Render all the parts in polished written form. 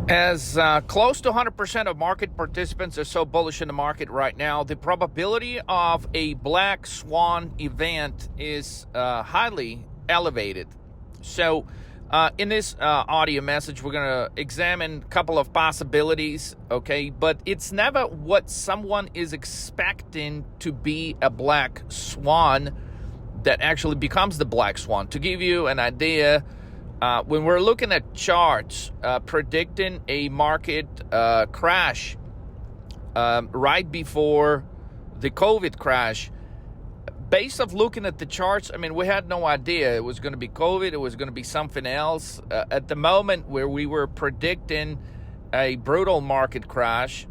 As close to 100% of market participants are so bullish in the market right now, the probability of a Black Swan event is highly elevated. So in this audio message, we're going to examine a couple of possibilities, okay? But it's never what someone is expecting to be a Black Swan that actually becomes the Black Swan. To give you an idea, when we're looking at charts predicting a market crash right before the COVID crash, based off looking at the charts, I mean, we had no idea it was going to be COVID, it was going to be something else. At the moment where we were predicting a brutal market crash,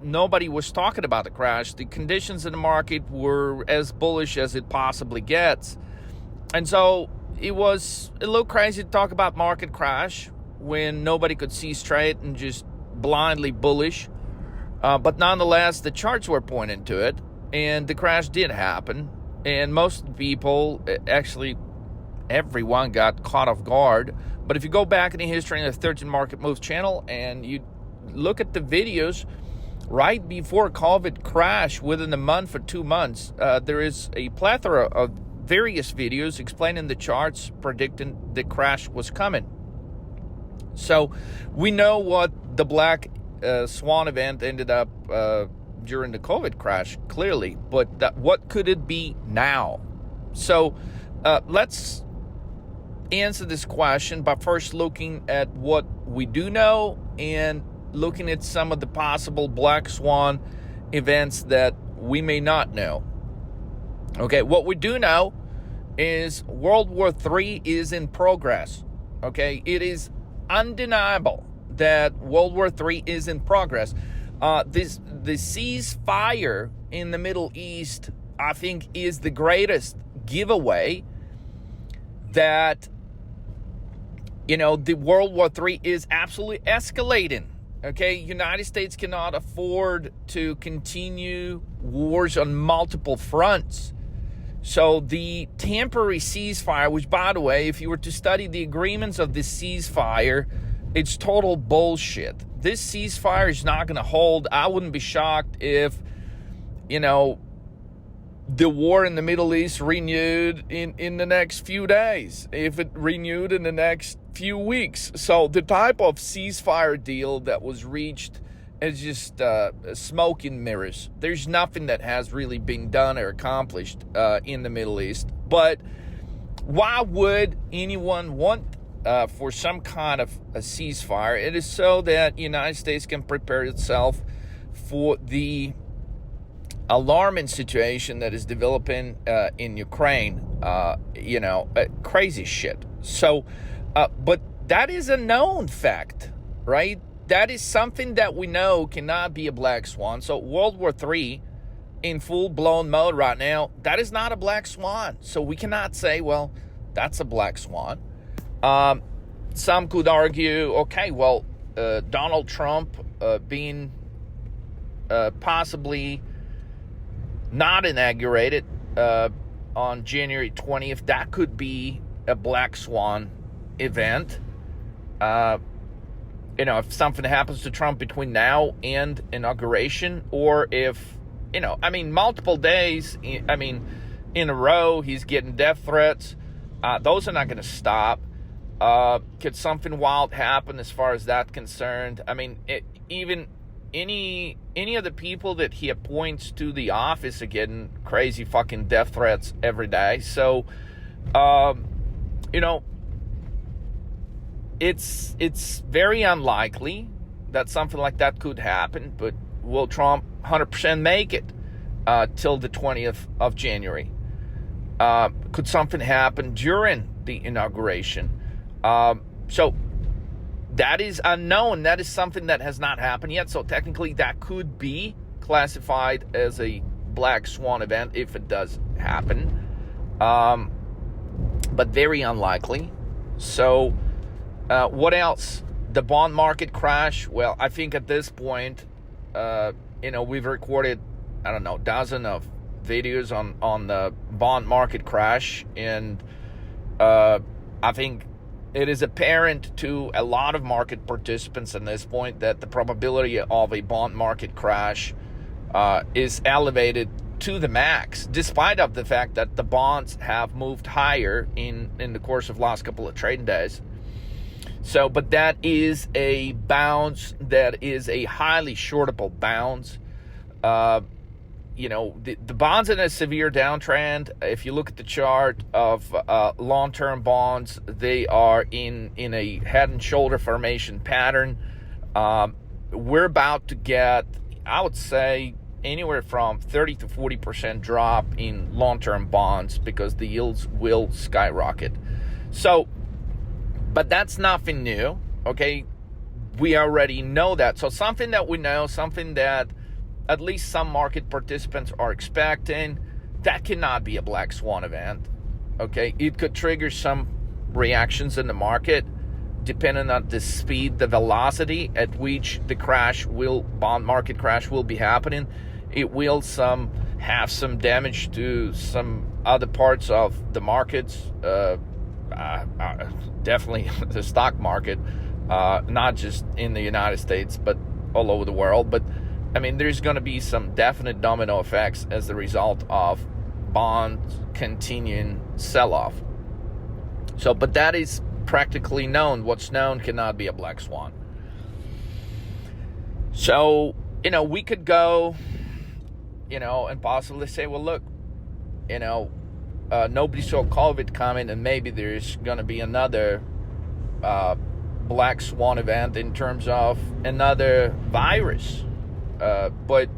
nobody was talking about the crash. The conditions in the market were as bullish as it possibly gets. And so it was a little crazy to talk about market crash when nobody could see straight and just blindly bullish. But nonetheless, the charts were pointing to it, and the crash did happen. And most people, actually everyone, got caught off guard. But if you go back in the history of the 13 Market Moves channel and you look at the videos right before COVID crash within a month or 2 months, there is a plethora of various videos explaining the charts predicting the crash was coming. So we know what the Black Swan event ended up during the COVID crash, clearly, but what could it be now? So let's answer this question by first looking at what we do know and looking at some of the possible Black Swan events that we may not know. Okay, what we do know is World War III is in progress. Okay, it is undeniable that World War III is in progress. The ceasefire in the Middle East, I think, is the greatest giveaway that, the World War III is absolutely escalating. Okay, United States cannot afford to continue wars on multiple fronts. So the temporary ceasefire, which, by the way, if you were to study the agreements of this ceasefire, it's total bullshit. This ceasefire is not going to hold. I wouldn't be shocked if, the war in the Middle East renewed in the next few days, if it renewed in the next few weeks. So the type of ceasefire deal that was reached is just smoke and mirrors. There's nothing that has really been done or accomplished in the Middle East. But why would anyone want for some kind of a ceasefire? It is so that the United States can prepare itself for the alarming situation that is developing in Ukraine. Crazy shit. So, but that is a known fact, right? That is something that we know cannot be a Black Swan. So World War III in full-blown mode right now, that is not a Black Swan. So we cannot say, well, that's a Black Swan. Some could argue, okay, well, Donald Trump being possibly not inaugurated on January 20th, that could be a Black Swan event. If something happens to Trump between now and inauguration, or if, multiple days, in a row, he's getting death threats, those are not going to stop. Could something wild happen as far as that's concerned? Even any of the people that he appoints to the office are getting crazy fucking death threats every day. So, it's very unlikely that something like that could happen, but will Trump 100% make it till the 20th of January? Could something happen during the inauguration? So that is unknown. That is something that has not happened yet. So technically that could be classified as a Black Swan event if it does happen. But very unlikely. So what else? The bond market crash. Well, I think at this point, we've recorded, dozen of videos on the bond market crash. And I think it is apparent to a lot of market participants at this point that the probability of a bond market crash is elevated to the max, despite of the fact that the bonds have moved higher in the course of last couple of trading days. So, but that is a bounce that is a highly shortable bounce. The bonds in a severe downtrend. If you look at the chart of long-term bonds, they are in a head and shoulder formation pattern. We're about to get, I would say, anywhere from 30 to 40% drop in long-term bonds because the yields will skyrocket. So, but that's nothing new, okay? We already know that. So something that we know, something that at least some market participants are expecting, that cannot be a black swan event, okay? It could trigger some reactions in the market depending on the speed, the velocity at which the bond market crash will be happening. It will have some damage to some other parts of the markets, definitely the stock market, not just in the United States, but all over the world. But I mean, there's going to be some definite domino effects as a result of bonds continuing sell-off. So, but that is practically known. What's known cannot be a black swan. So, we could go, and possibly say, well, look, nobody saw COVID coming, and maybe there's going to be another black swan event in terms of another virus. But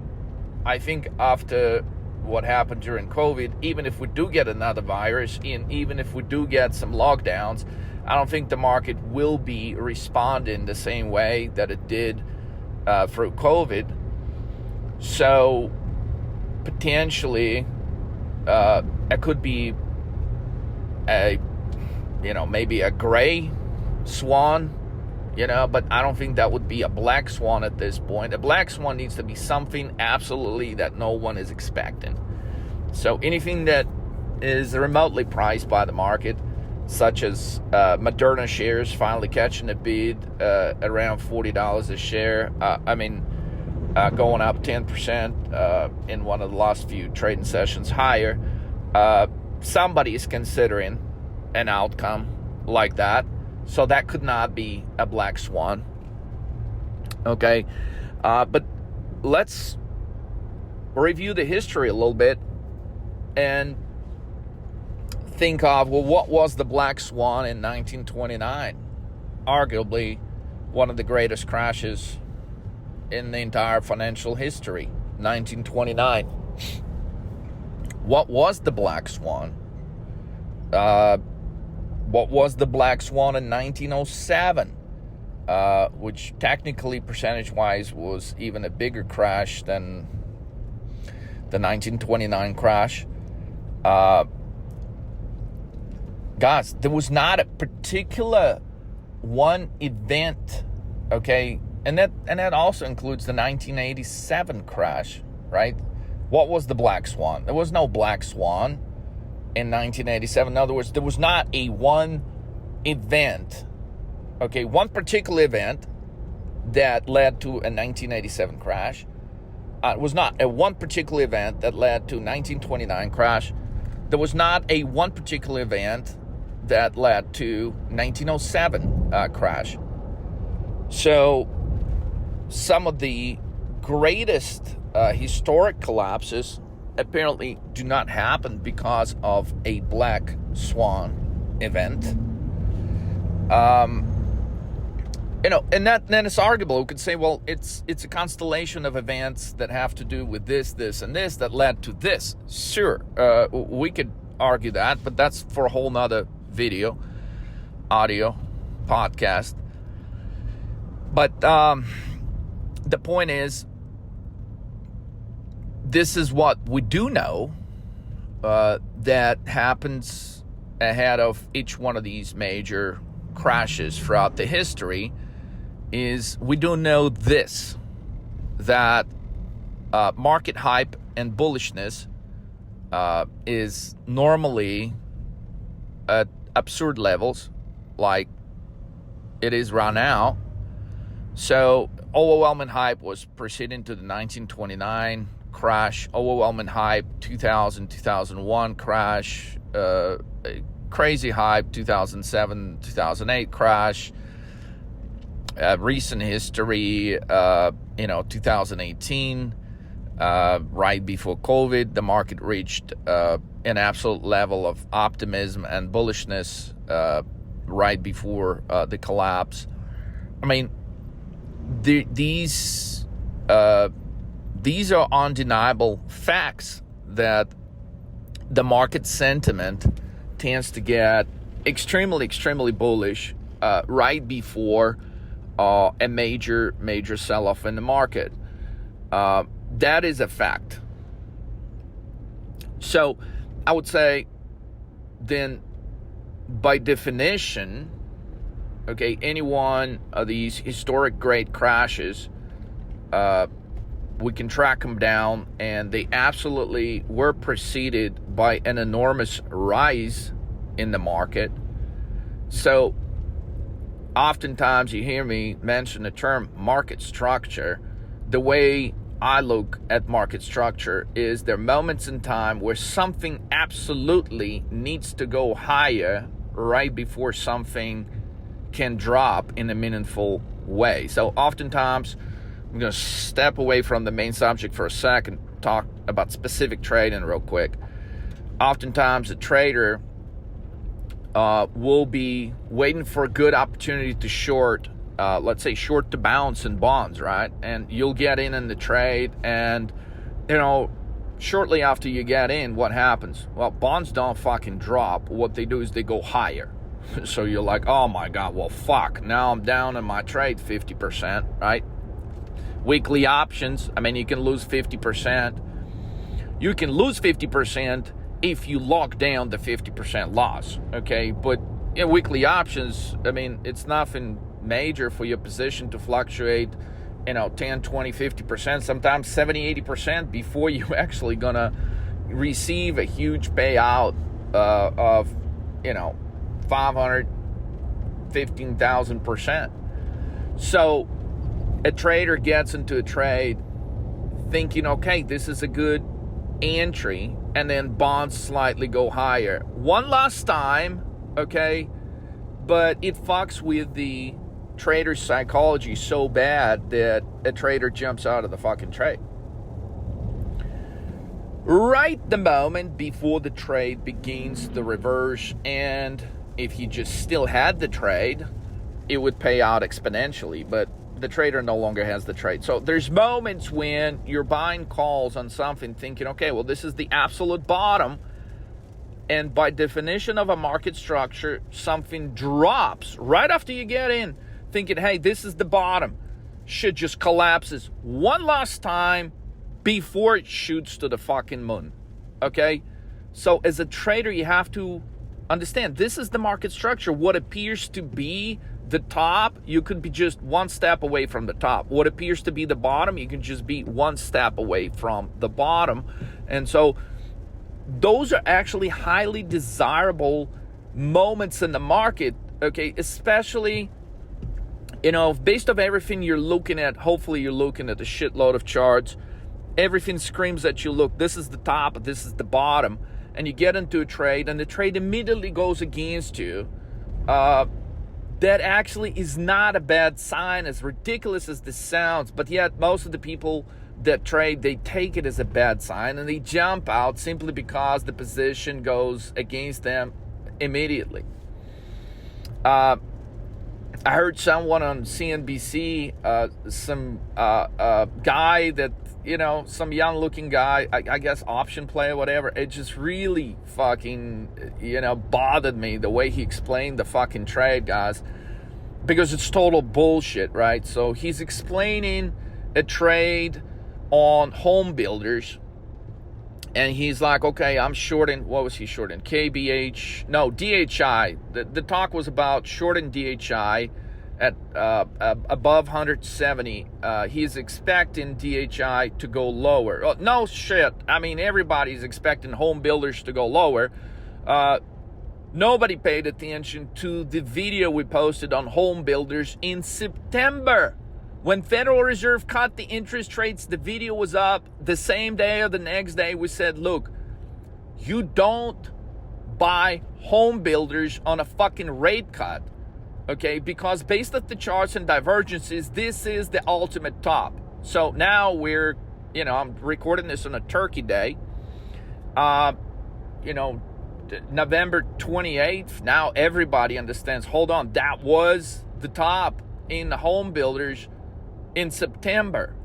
I think after what happened during COVID, even if we do get another virus, and even if we do get some lockdowns, I don't think the market will be responding the same way that it did through COVID. So potentially, it could be maybe a gray swan. But I don't think that would be a black swan at this point. A black swan needs to be something absolutely that no one is expecting. So anything that is remotely priced by the market, such as Moderna shares finally catching a bid around $40 a share, going up 10% in one of the last few trading sessions higher, somebody is considering an outcome like that. So that could not be a black swan. Okay. But let's review the history a little bit and think of, well, what was the black swan in 1929? Arguably one of the greatest crashes in the entire financial history, 1929. What was the black swan? What was the black swan in 1907, which technically, percentage-wise, was even a bigger crash than the 1929 crash? Guys, there was not a particular one event, okay? And that also includes the 1987 crash, right? What was the black swan? There was no black swan in 1987. In other words, there was not a one event, okay, one particular event that led to a 1987 crash. It was not a one particular event that led to 1929 crash. There was not a one particular event that led to 1907 crash. So some of the greatest historic collapses apparently do not happen because of a black swan event. And then it's arguable. We could say, well, it's a constellation of events that have to do with this, and this that led to this. Sure, we could argue that, but that's for a whole nother video, audio, podcast. But the point is, this is what we do know that happens ahead of each one of these major crashes throughout the history. Is we do know this, that market hype and bullishness is normally at absurd levels, like it is right now. So overwhelming hype was preceding to the 1929 crash, overwhelming hype 2000, 2001 crash, crazy hype 2007, 2008 crash, recent history, 2018, right before COVID, the market reached an absolute level of optimism and bullishness right before the collapse. I mean, these are undeniable facts that the market sentiment tends to get extremely bullish right before a major sell-off in the market. That is a fact. So I would say then, by definition, okay, any one of these historic great crashes, we can track them down, and they absolutely were preceded by an enormous rise in the market. So oftentimes you hear me mention the term market structure. The way I look at market structure is there are moments in time where something absolutely needs to go higher right before something can drop in a meaningful way. So oftentimes, I'm going to step away from the main subject for a second, talk about specific trading real quick. Oftentimes a trader will be waiting for a good opportunity to short, let's say short to bounce in bonds, right? And you'll get in the trade, and shortly after you get in, what happens? Well, bonds don't fucking drop. What they do is they go higher. So you're like, oh my God, well, fuck. Now I'm down in my trade 50%, right? Weekly options, I mean, you can lose 50%. You can lose 50% if you lock down the 50% loss, okay? But in weekly options, I mean, it's nothing major for your position to fluctuate, 10, 20, 50%, sometimes 70, 80% before you're actually gonna receive a huge payout of, 500, 15,000%. So a trader gets into a trade thinking, okay, this is a good entry, and then bonds slightly go higher. One last time, okay, but it fucks with the trader's psychology so bad that a trader jumps out of the fucking trade. Right the moment before the trade begins the reverse, and if you just still had the trade, it would pay out exponentially, but the trader no longer has the trade. So there's moments when you're buying calls on something thinking, okay, well, this is the absolute bottom, and by definition of a market structure, something drops right after you get in, thinking, hey, this is the bottom. Shit just collapses one last time before it shoots to the fucking moon, okay? So as a trader, you have to understand, this is the market structure. What appears to be the top, you could be just one step away from the top. What appears to be the bottom, you can just be one step away from the bottom. And so those are actually highly desirable moments in the market, okay? Especially, based on everything you're looking at, hopefully you're looking at a shitload of charts. Everything screams at you, look, this is the top, this is the bottom. And you get into a trade, and the trade immediately goes against you. That actually is not a bad sign, as ridiculous as this sounds, but yet most of the people that trade, they take it as a bad sign, and they jump out simply because the position goes against them immediately. I heard someone on CNBC, some guy that, some young looking guy, I guess option player, whatever, it just really fucking, bothered me the way he explained the fucking trade, guys, because it's total bullshit, right? So he's explaining a trade on home builders, and he's like, okay, I'm shorting, what was he shorting? DHI. The talk was about shorting DHI at above 170. He's expecting DHI to go lower. Oh, no shit. I mean, everybody's expecting home builders to go lower. Nobody paid attention to the video we posted on home builders in September. When Federal Reserve cut the interest rates, the video was up the same day or the next day. We said, look, you don't buy home builders on a fucking rate cut, okay? Because based on the charts and divergences, this is the ultimate top. So now we're, I'm recording this on a turkey day, November 28th. Now everybody understands, hold on, that was the top in the home builders in September.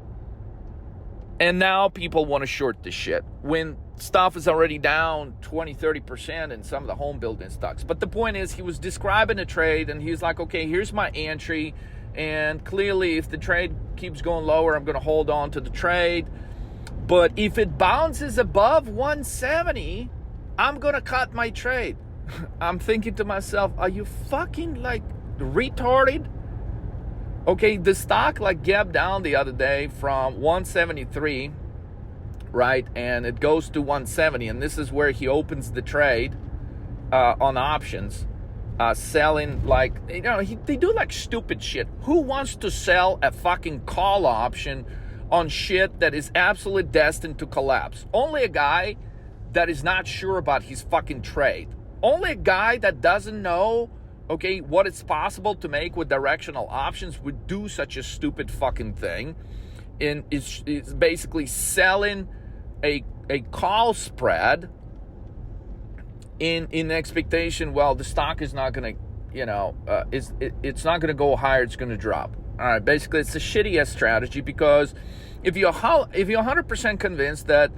And now people want to short this shit when stuff is already down 20-30% in some of the home building stocks. But the point is, he was describing a trade and he's like, okay, here's my entry, and clearly if the trade keeps going lower, I'm going to hold on to the trade. But if it bounces above 170, I'm going to cut my trade. I'm thinking to myself, are you fucking retarded? Okay, the stock gapped down the other day from 173, right? And it goes to 170, and this is where he opens the trade on options, selling they do stupid shit. Who wants to sell a fucking call option on shit that is absolutely destined to collapse? Only a guy that is not sure about his fucking trade. Only a guy that doesn't know, okay, what it's possible to make with directional options would do such a stupid fucking thing. And it's basically selling a call spread in expectation, well, the stock is not going to, it's not going to go higher, it's going to drop. All right, basically it's a shitty ass strategy, because if you're 100% convinced that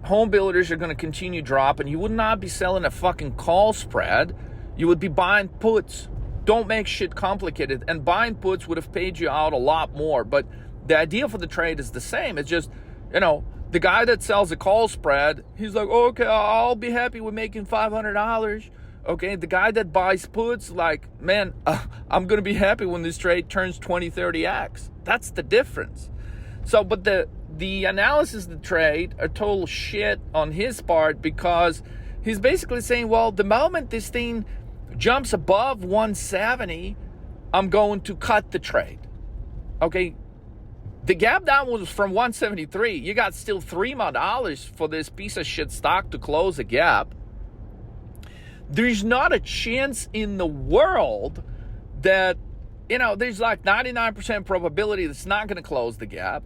home builders are going to continue dropping, you would not be selling a fucking call spread. You would be buying puts. Don't make shit complicated. And buying puts would have paid you out a lot more. But the idea for the trade is the same. It's just, the guy that sells a call spread, he's like, oh, okay, I'll be happy with making $500. Okay, the guy that buys puts, man, I'm going to be happy when this trade turns 20-30x. That's the difference. So, but the analysis of the trade are total shit on his part, because he's basically saying, well, the moment this thing jumps above 170, I'm going to cut the trade. Okay, the gap down was from 173. You got still $3 more for this piece of shit stock to close a gap. There's not a chance in the world that, there's 99% probability that's not going to close the gap.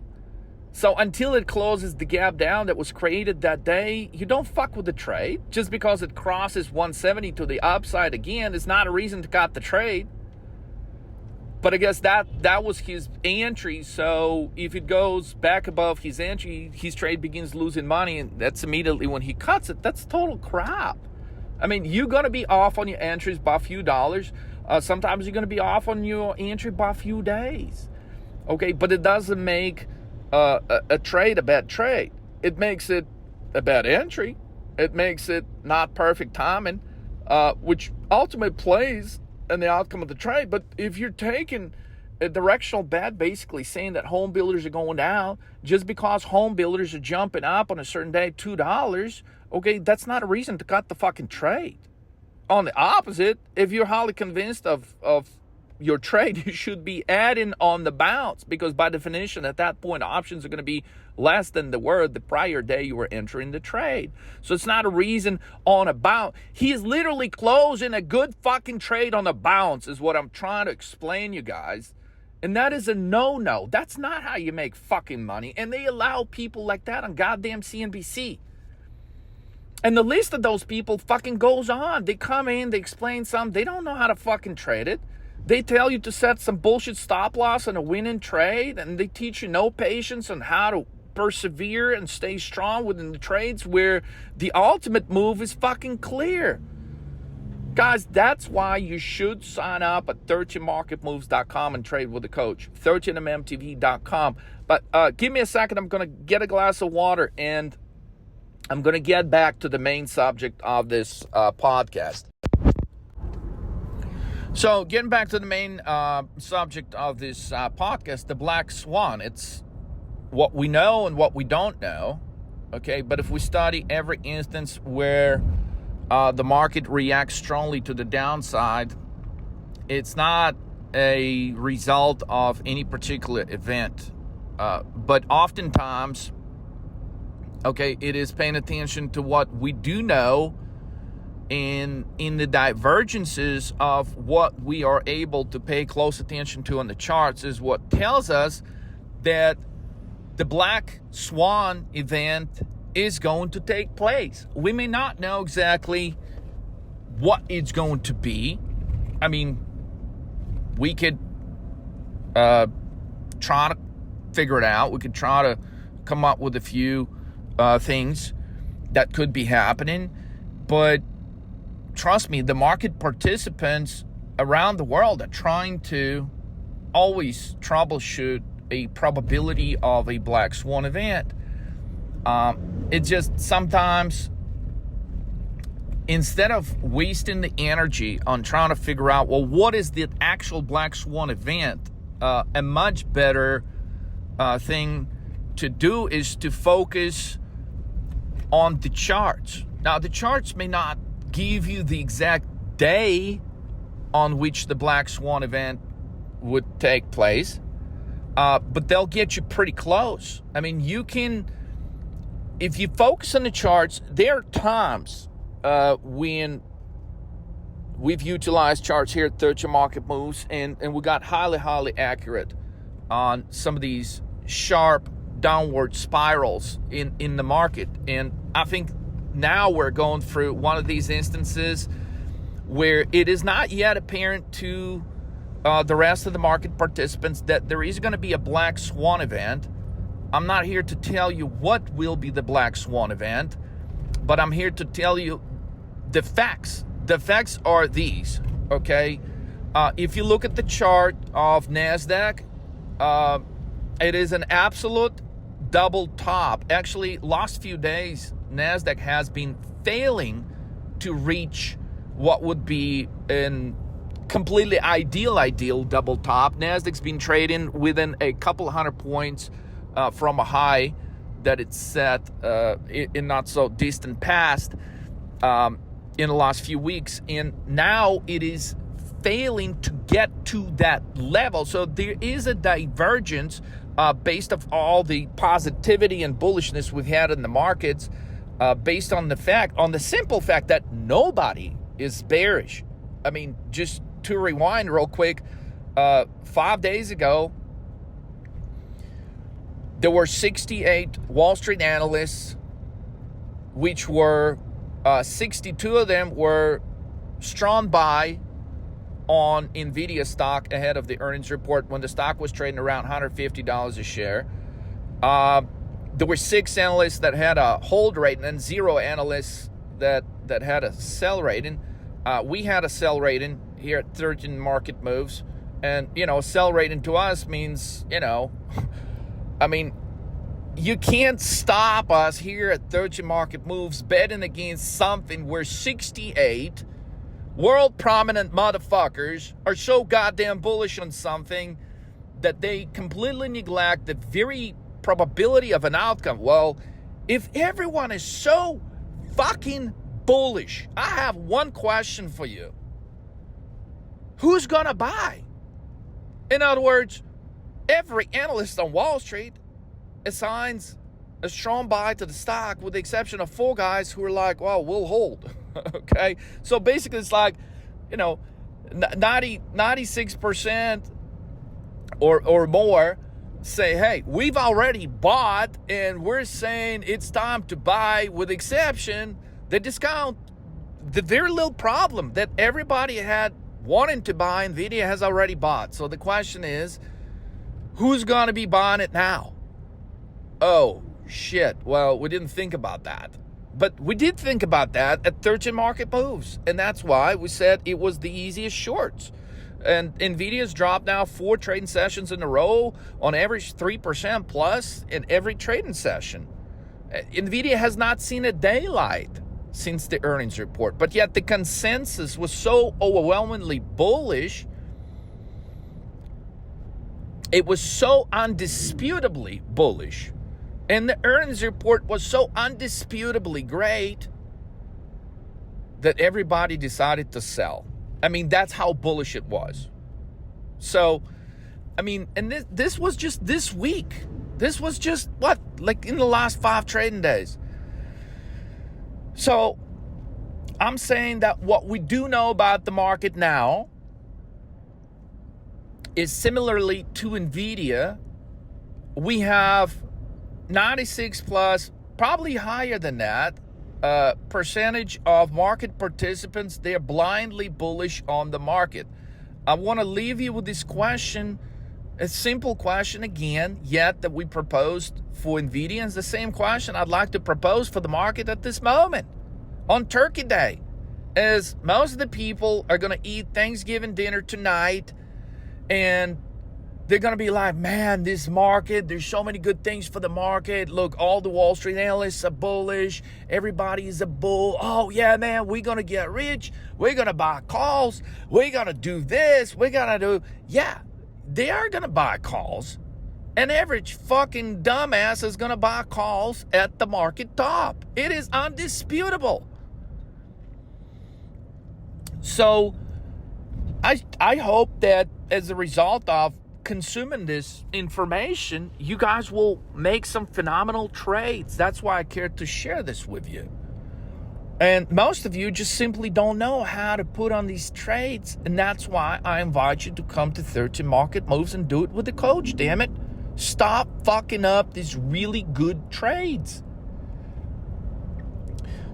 So until it closes the gap down that was created that day, you don't fuck with the trade. Just because it crosses 170 to the upside again is not a reason to cut the trade. But I guess that was his entry. So if it goes back above his entry, his trade begins losing money, and that's immediately when he cuts it. That's total crap. I mean, you're going to be off on your entries by a few dollars. Sometimes you're going to be off on your entry by a few days. Okay, but it doesn't make a trade a bad trade. It makes it a bad entry. It makes it not perfect timing, which ultimately plays in the outcome of the trade. But if you're taking a directional bet, basically saying that home builders are going down just because home builders are jumping up on a certain day $2, okay, that's not a reason to cut the fucking trade. On the opposite, if you're highly convinced of your trade, you should be adding on the bounce, because by definition at that point options are going to be less than they were the prior day you were entering the trade. So it's not a reason on a bounce. He is literally closing a good fucking trade on a bounce, is what I'm trying to explain, you guys. And that is a no-no. That's not how you make fucking money. And they allow people like that on goddamn CNBC. And the list of those people fucking goes on. They come in, they explain something. They don't know how to fucking trade it. They tell you to set some bullshit stop loss on a winning trade, and they teach you no patience on how to persevere and stay strong within the trades where the ultimate move is fucking clear. Guys, that's why you should sign up at 13marketmoves.com and trade with a coach. 13mmtv.com. But give me a second. I'm going to get a glass of water, and I'm going to get back to the main subject of this podcast. So getting back to the main subject of this podcast, the Black Swan. It's what we know and what we don't know, okay? But if we study every instance where the market reacts strongly to the downside, it's not a result of any particular event. But oftentimes, okay, it is paying attention to what we do know and in the divergences of what we are able to pay close attention to on the charts is what tells us that the Black Swan event is going to take place. We may not know exactly what it's going to be. I mean, we could try to figure it out. We could try to come up with a few things that could be happening. But trust me, the market participants around the world are trying to always troubleshoot a probability of a Black Swan event. It just sometimes, instead of wasting the energy on trying to figure out, well, what is the actual Black Swan event, a much better thing to do is to focus on the charts. Now, the charts may not give you the exact day on which the Black Swan event would take place, but they'll get you pretty close. I mean, you can, if you focus on the charts, there are times when we've utilized charts here at 30 Market Moves, and we got highly accurate on some of these sharp downward spirals in the market. And I think now we're going through one of these instances where it is not yet apparent to the rest of the market participants that there is going to be a Black Swan event. I'm not here to tell you what will be the Black Swan event, but I'm here to tell you the facts. The facts are these, okay? If you look at the chart of NASDAQ, it is an absolute double top. Actually, last few days, NASDAQ has been failing to reach what would be an completely ideal double top. NASDAQ's been trading within a couple hundred points from a high that it's set in not so distant past in the last few weeks, and now it is failing to get to that level. So there is a divergence based off all the positivity and bullishness we've had in the markets, based on the simple fact that nobody is bearish. I mean, just to rewind real quick, 5 days ago, there were 68 Wall Street analysts, which were 62 of them were strong buy on NVIDIA stock ahead of the earnings report when the stock was trading around $150 a share. There were 6 analysts that had a hold rating and 0 analysts that had a sell rating. We had a sell rating here at 13 Market Moves. And, sell rating to us means, I mean, you can't stop us here at 13 Market Moves betting against something where 68 world prominent motherfuckers are so goddamn bullish on something that they completely neglect the very probability of an outcome. Well, if everyone is so fucking bullish, I have one question for you. Who's gonna buy? In other words, every analyst on Wall Street assigns a strong buy to the stock, with the exception of 4 guys who are like, well, we'll hold. Okay? So basically it's like, 96% or more say, hey, we've already bought and we're saying it's time to buy, with the exception the discount, the very little problem that everybody had wanting to buy, NVIDIA has already bought. So the question is, who's going to be buying it now? Oh, shit. Well, we didn't think about that. But we did think about that at 13 Market Moves. And that's why we said it was the easiest shorts. And NVIDIA's dropped now 4 trading sessions in a row, on average 3% plus in every trading session. NVIDIA has not seen a daylight since the earnings report. But yet the consensus was so overwhelmingly bullish. It was so undisputably bullish. And the earnings report was so undisputably great that everybody decided to sell. I mean, that's how bullish it was. So, I mean, and this was just this week. This was just, what, like in the last 5 trading days. So, I'm saying that what we do know about the market now is similarly to NVIDIA, we have 96 plus, probably higher than that, percentage of market participants. They're blindly bullish on the market. I want to leave you with this question, a simple question again, yet that we proposed for NVIDIA. And it's the same question I'd like to propose for the market at this moment on Turkey Day, is most of the people are going to eat Thanksgiving dinner tonight, and they're going to be like, man, this market, there's so many good things for the market. Look, all the Wall Street analysts are bullish. Everybody is a bull. Oh, yeah, man, we're going to get rich. We're going to buy calls. We're going to do this. We're going to do... Yeah, they are going to buy calls. An average fucking dumbass is going to buy calls at the market top. It is undisputable. So I hope that as a result of consuming this information, you guys will make some phenomenal trades. That's why I care to share this with you. And most of you just simply don't know how to put on these trades. And that's why I invite you to come to 13 Market Moves and do it with a coach, damn it. Stop fucking up these really good trades.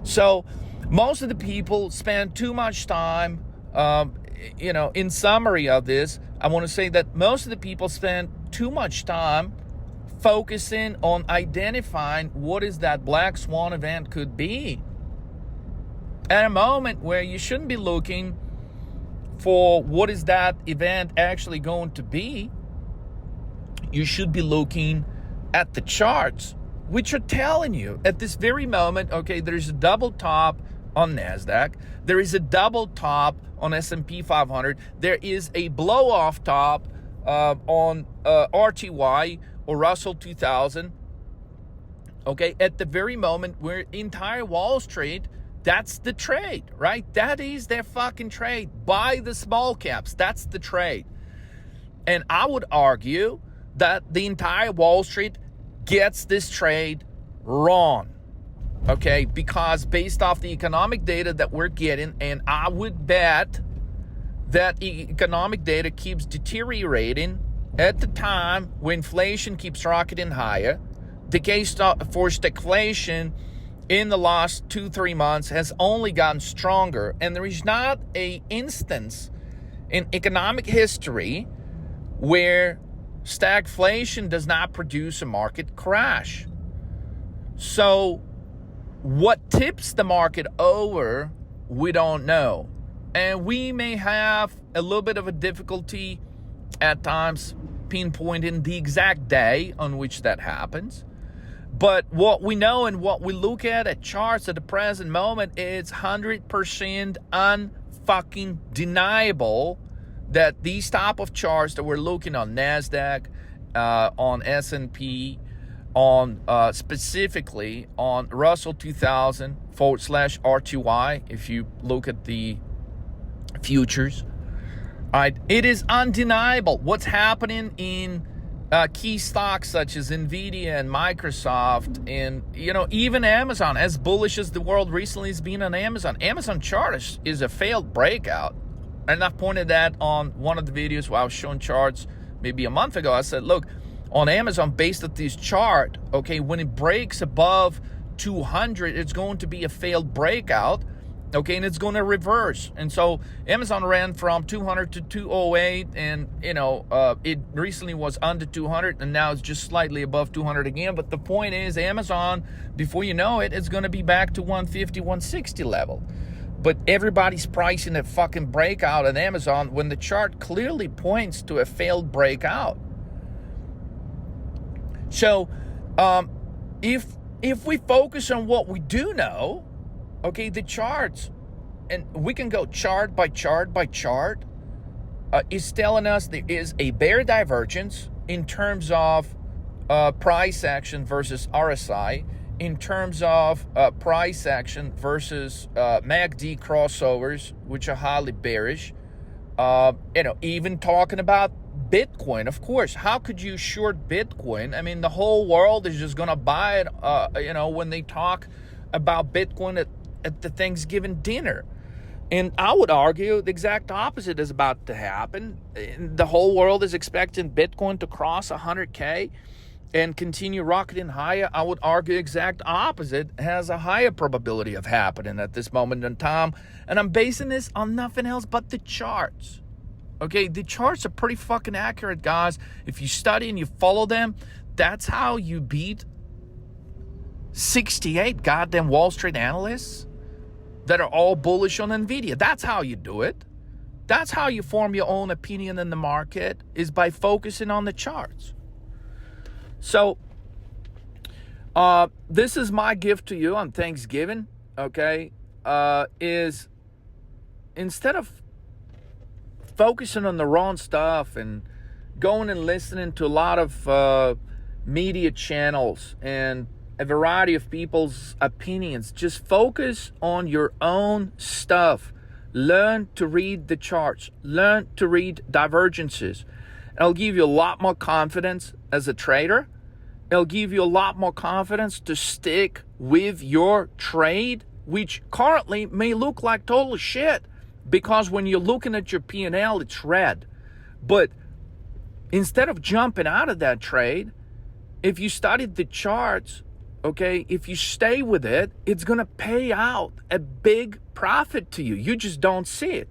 So most of the people spend too much time, in summary of this, I want to say that most of the people spend too much time focusing on identifying what is that Black Swan event could be. At a moment where you shouldn't be looking for what is that event actually going to be, you should be looking at the charts, which are telling you at this very moment, okay, there's a double top on NASDAQ. There is a double top on S&P 500. There is a blow-off top on RTY or Russell 2000. Okay, at the very moment where entire Wall Street, that's the trade, right? That is their fucking trade. Buy the small caps. That's the trade. And I would argue that the entire Wall Street gets this trade wrong. Okay, because based off the economic data that we're getting, and I would bet that economic data keeps deteriorating at the time when inflation keeps rocketing higher. The case for stagflation in the last 2-3 months has only gotten stronger, and there is not an instance in economic history where stagflation does not produce a market crash. So what tips the market over, we don't know. And we may have a little bit of a difficulty at times pinpointing the exact day on which that happens. But what we know and what we look at charts at the present moment, it's 100% unfucking deniable that these type of charts that we're looking on NASDAQ, on S&P, on specifically on Russell 2000 /RTY, if you look at the futures, right, it is undeniable what's happening in key stocks such as NVIDIA and Microsoft and, even Amazon. As bullish as the world recently has been on Amazon, Amazon chart is a failed breakout. And I've pointed that on one of the videos where I was showing charts maybe a month ago. I said, look, on Amazon, based on this chart, okay, when it breaks above 200, it's going to be a failed breakout, okay, and it's going to reverse. And so Amazon ran from 200 to 208, and, it recently was under 200, and now it's just slightly above 200 again. But the point is, Amazon, before you know it, it's going to be back to 150, 160 level. But everybody's pricing a fucking breakout on Amazon when the chart clearly points to a failed breakout. So, if we focus on what we do know, okay, the charts, and we can go chart by chart by chart, is telling us there is a bear divergence in terms of price action versus RSI, in terms of price action versus MACD crossovers, which are highly bearish. Even talking about Bitcoin, of course. How could you short Bitcoin? I mean, the whole world is just going to buy it, when they talk about Bitcoin at the Thanksgiving dinner. And I would argue the exact opposite is about to happen. The whole world is expecting Bitcoin to cross 100K and continue rocketing higher. I would argue exact opposite has a higher probability of happening at this moment in time. And I'm basing this on nothing else but the charts. Okay, the charts are pretty fucking accurate, guys. If you study and you follow them, that's how you beat 68 goddamn Wall Street analysts that are all bullish on Nvidia. That's how you do it. That's how you form your own opinion in the market, is by focusing on the charts. So, this is my gift to you on Thanksgiving, okay, is instead of focusing on the wrong stuff and going and listening to a lot of media channels and a variety of people's opinions, just focus on your own stuff. Learn to read the charts. Learn to read divergences. It'll give you a lot more confidence as a trader. It'll give you a lot more confidence to stick with your trade, which currently may look like total shit, because when you're looking at your P&L, it's red. But instead of jumping out of that trade, if you studied the charts, okay, if you stay with it, it's going to pay out a big profit to you. You just don't see it.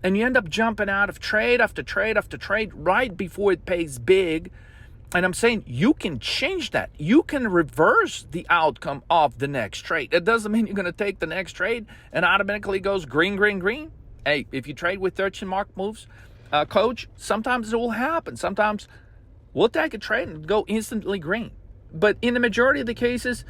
And you end up jumping out of trade after trade after trade right before it pays big. And I'm saying you can change that. You can reverse the outcome of the next trade. It doesn't mean you're going to take the next trade and automatically goes green, green, green. Hey, if you trade with 13 mark moves, coach, sometimes it will happen. Sometimes we'll take a trade and go instantly green. But in the majority of the cases,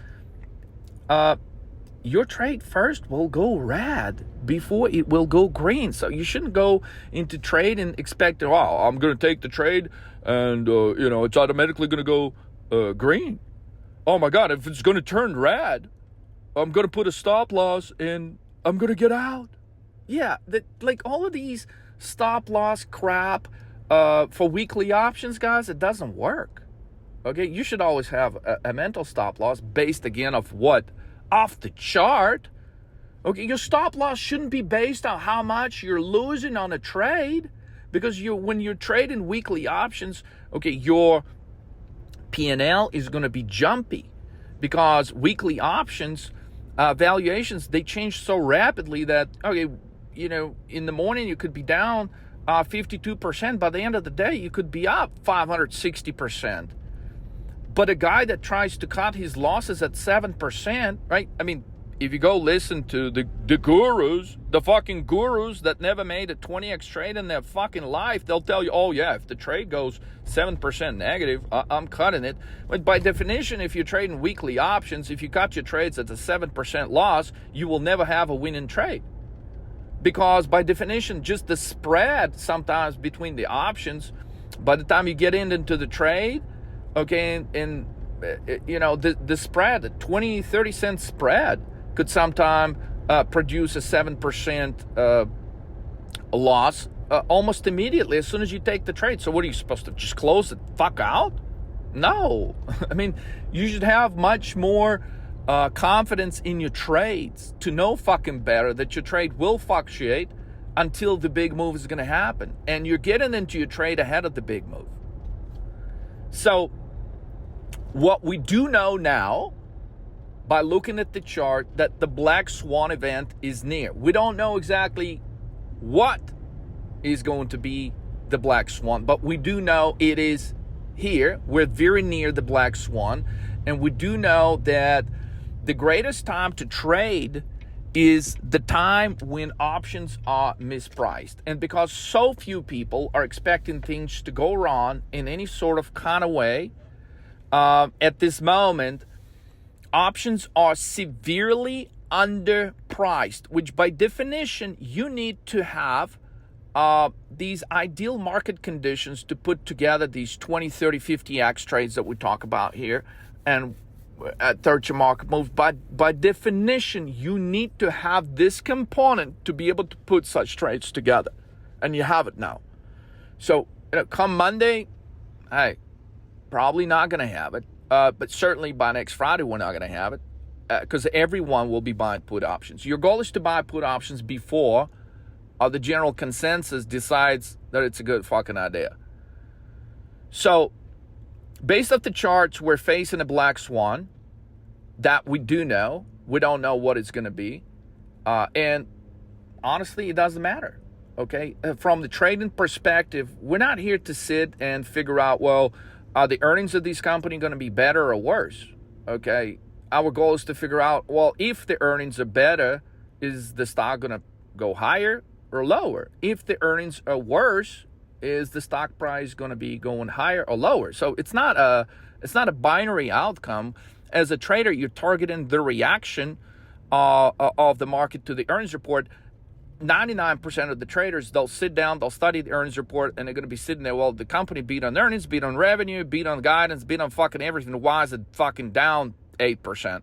your trade first will go red before it will go green. So you shouldn't go into trade and expect, oh, I'm going to take the trade and, it's automatically going to go green. Oh, my God, if it's going to turn red, I'm going to put a stop loss and I'm going to get out. Yeah, all of these stop loss crap for weekly options, guys, it doesn't work. Okay, you should always have a mental stop loss based, again, of what? Off the chart. Okay, your stop loss shouldn't be based on how much you're losing on a trade, because when you're trading weekly options, okay, your P&L is going to be jumpy, because weekly options valuations, they change so rapidly that, okay, in the morning you could be down 52%. By the end of the day, you could be up 560%. But a guy that tries to cut his losses at 7%, right? I mean, if you go listen to the gurus, the fucking gurus that never made a 20x trade in their fucking life, they'll tell you, oh yeah, if the trade goes 7% negative, I'm cutting it. But by definition, if you're trading weekly options, if you cut your trades at a 7% loss, you will never have a winning trade. Because by definition, just the spread sometimes between the options, by the time you get into the trade, okay, and the spread, the 20, 30 cent spread could sometime produce a 7% loss almost immediately as soon as you take the trade. So what are you supposed to just close the fuck out? No. I mean, you should have much more confidence in your trades to know fucking better that your trade will fluctuate until the big move is going to happen. And you're getting into your trade ahead of the big move. So what we do know now, by looking at the chart, that the Black Swan event is near. We don't know exactly what is going to be the Black Swan, but we do know it is here. We're very near the Black Swan, and we do know that the greatest time to trade is the time when options are mispriced. And because so few people are expecting things to go wrong in any sort of kind of way, at this moment, options are severely underpriced, which by definition, you need to have these ideal market conditions to put together these 20, 30, 50x trades that we talk about here. And at 30 market moves. By definition, you need to have this component to be able to put such trades together. And you have it now. So, come Monday, hey, probably not going to have it. But certainly by next Friday, we're not going to have it. Because everyone will be buying put options. Your goal is to buy put options before the general consensus decides that it's a good fucking idea. So, based off the charts, we're facing a black swan that we do know. We don't know what it's going to be. And honestly, it doesn't matter. Okay? From the trading perspective, we're not here to sit and figure out, well, are the earnings of this company going to be better or worse? Okay? Our goal is to figure out, well, if the earnings are better, is the stock going to go higher or lower? If the earnings are worse, is the stock price going to be going higher or lower? So it's not a binary outcome. As a trader, you're targeting the reaction of the market to the earnings report. 99% of the traders, they'll sit down, they'll study the earnings report, and they're going to be sitting there, well, the company beat on earnings, beat on revenue, beat on guidance, beat on fucking everything. Why is it fucking down 8%?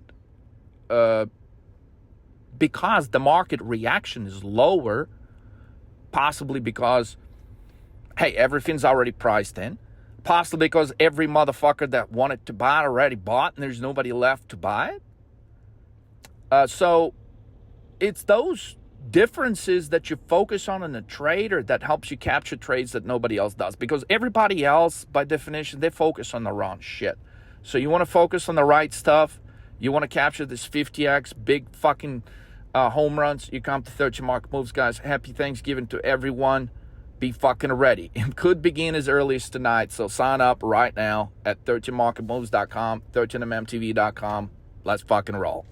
Because the market reaction is lower, possibly because, hey, everything's already priced in, possibly because every motherfucker that wanted to buy it already bought and there's nobody left to buy it. So it's those differences that you focus on in a trader that helps you capture trades that nobody else does, because everybody else, by definition, they focus on the wrong shit. So you want to focus on the right stuff. You want to capture this 50x big fucking home runs. You come to 30 market moves, guys. Happy Thanksgiving to everyone. Be fucking ready. It could begin as early as tonight. So sign up right now at 13marketmoves.com, 13mmtv.com. Let's fucking roll.